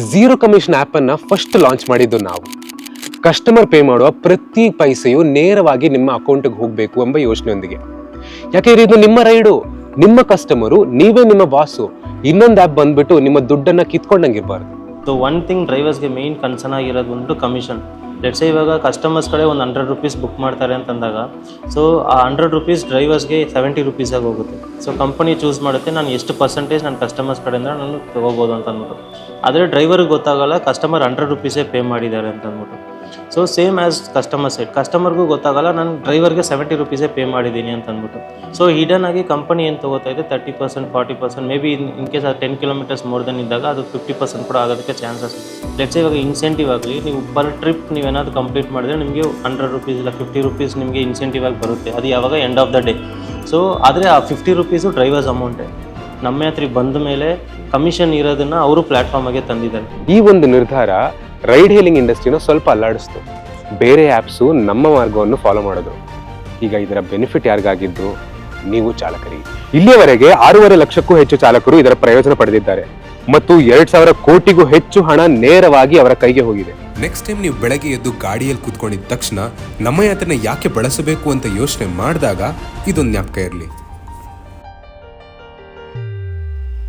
Zero commission app ಅನ್ನ first launch ಮಾಡಿದ್ದು ನಾವು. ಕಸ್ಟಮರ್ ಪೇ ಮಾಡುವ ಪ್ರತಿ ಪೈಸೆಯು ನೇರವಾಗಿ ನಿಮ್ಮ ಅಕೌಂಟ್ಗೆ ಹೋಗಬೇಕು ಎಂಬ ಯೋಚನೆಯೊಂದಿಗೆ. ಯಾಕೆಂದ್ರೆ ಇದು ನಿಮ್ಮ ರೈಡು, ನಿಮ್ಮ ಕಸ್ಟಮರು, ನೀವೇ ನಿಮ್ಮ ಬಾಸು. ಇನ್ನೊಂದು ಆಪ್ ಬಂದ್ಬಿಟ್ಟು ನಿಮ್ಮ ದುಡ್ಡನ್ನ ಕಿತ್ಕೊಂಡಂಗಿರ್ಬಾರ್ದು. ಸೊ ಒನ್ ಥಿಂಗ್ ಡ್ರೈವರ್ಸ್ಗೆ ಮೇನ್ ಕನ್ಸರ್ನ್ ಆಗಿರೋದು ಒಂದು ಕಮಿಷನ್. ಲೆಟ್ಸ್ ಇವಾಗ ಕಸ್ಟಮರ್ಸ್ ಕಡೆ ಒಂದು 100 ರೂಪೀಸ್ ಬುಕ್ ಮಾಡ್ತಾರೆ ಅಂತಂದಾಗ, ಸೊ ಆ 100 ರೂಪೀಸ್ ಡ್ರೈವರ್ಸ್ಗೆ 70 ರೂಪೀಸಾಗಿ ಹೋಗುತ್ತೆ. ಸೊ ಕಂಪನಿ ಚೂಸ್ ಮಾಡುತ್ತೆ ನಾನು ಎಷ್ಟು ಪರ್ಸೆಂಟೇಜ್ ನನ್ನ ಕಸ್ಟಮರ್ಸ್ ಕಡೆಯಿಂದ ನಾನು ತೊಗೋಬೋದು ಅಂತ ಅಂದ್ಬಿಟ್ಟು. ಆದರೆ ಡ್ರೈವರ್ಗೆ ಗೊತ್ತಾಗಲ್ಲ ಕಸ್ಟಮರ್ 100 ರೂಪೀಸೇ ಪೇ ಮಾಡಿದ್ದಾರೆ ಅಂತ ಅಂದ್ಬಿಟ್ಟು. So same as customer side, ಕಸ್ಟಮರ್ಗೂ ಗೊತ್ತಾಗಲ್ಲ ನಾನು ಡ್ರೈವರ್ಗೆ 70 ರೂಪೀಸೇ ಪೇ ಮಾಡಿದ್ದೀನಿ ಅಂತ ಅಂದ್ಬಿಟ್ಟು. ಸೊ ಹಿಡನ್ ಆಗಿ ಕಂಪನಿ ಏನು ತೊಗೋತಾ ಇದೆ 30%, 40%, ಮೇ ಬಿ ಇನ್ ಕೇಸ್ ಅದು 10 ಕಿಲೋಮೀಟರ್ಸ್ ಮೋರ್ ದೆನ್ ಇದ್ದಾಗ ಅದು 50% ಕೂಡ ಆಗೋದಕ್ಕೆ ಚಾನ್ಸಸ್. ಲೆಟ್ಸ್ ಇವಾಗ ಇನ್ಸೆಂಟಿವ್ ಆಗಲಿ, ನೀವು ಪರ್ ಟ್ರಿಪ್ ನೀವೇನಾದರೂ ಕಂಪ್ಲೀಟ್ ಮಾಡಿದ್ರೆ ನಿಮಗೆ 100 ರೂಪೀಸ್ ಇಲ್ಲ 50 ರೂಪೀಸ್ ನಿಮಗೆ ಇನ್ಸೆಂಟಿವ್ ಆಗಿ ಬರುತ್ತೆ. ಅದು ಯಾವಾಗ end of the day. So ಆದರೆ ಆ 50 ರೂಪೀಸು ಡ್ರೈವರ್ಸ್ ಅಮೌಂಟೇ. ನಮ್ಮ ಹತ್ರ ಬಂದ ಮೇಲೆ ಕಮಿಷನ್ ಇರೋದನ್ನ ಅವರು ಪ್ಲಾಟ್ಫಾರ್ಮಾಗೆ ತಂದಿದ್ದಾರೆ. ಈ ಒಂದು ನಿರ್ಧಾರ ರೈಡ್ ಹೇಲಿಂಗ್ ಇಂಡಸ್ಟ್ರಿನ ಸ್ವಲ್ಪ ಅಲ್ಲಾಡಿಸ್ತು. ಬೇರೆ ಆ್ಯಪ್ಸು ನಮ್ಮ ಮಾರ್ಗವನ್ನು ಫಾಲೋ ಮಾಡಿದ್ರು. ಈಗ ಇದರ ಬೆನಿಫಿಟ್ ಯಾರಿಗಾಗಿದ್ದು? ನೀವು ಚಾಲಕರಿಗೆ. ಇಲ್ಲಿಯವರೆಗೆ 6.5 ಲಕ್ಷಕ್ಕೂ ಹೆಚ್ಚು ಚಾಲಕರು ಇದರ ಪ್ರಯೋಜನ ಪಡೆದಿದ್ದಾರೆ ಮತ್ತು 2,000 ಕೋಟಿಗೂ ಹೆಚ್ಚು ಹಣ ನೇರವಾಗಿ ಅವರ ಕೈಗೆ ಹೋಗಿದೆ. ನೆಕ್ಸ್ಟ್ ಟೈಮ್ ನೀವು ಬೆಳಗ್ಗೆ ಎದ್ದು ಗಾಡಿಯಲ್ಲಿ ಕೂತ್ಕೊಂಡಿದ್ದ ತಕ್ಷಣ ನಮ್ಮ ಯಾತ್ರೆನ ಯಾಕೆ ಬಳಸಬೇಕು ಅಂತ ಯೋಚನೆ ಮಾಡಿದಾಗ ಇದೊಂದು ಜ್ಞಾಪಕ ಇರಲಿ.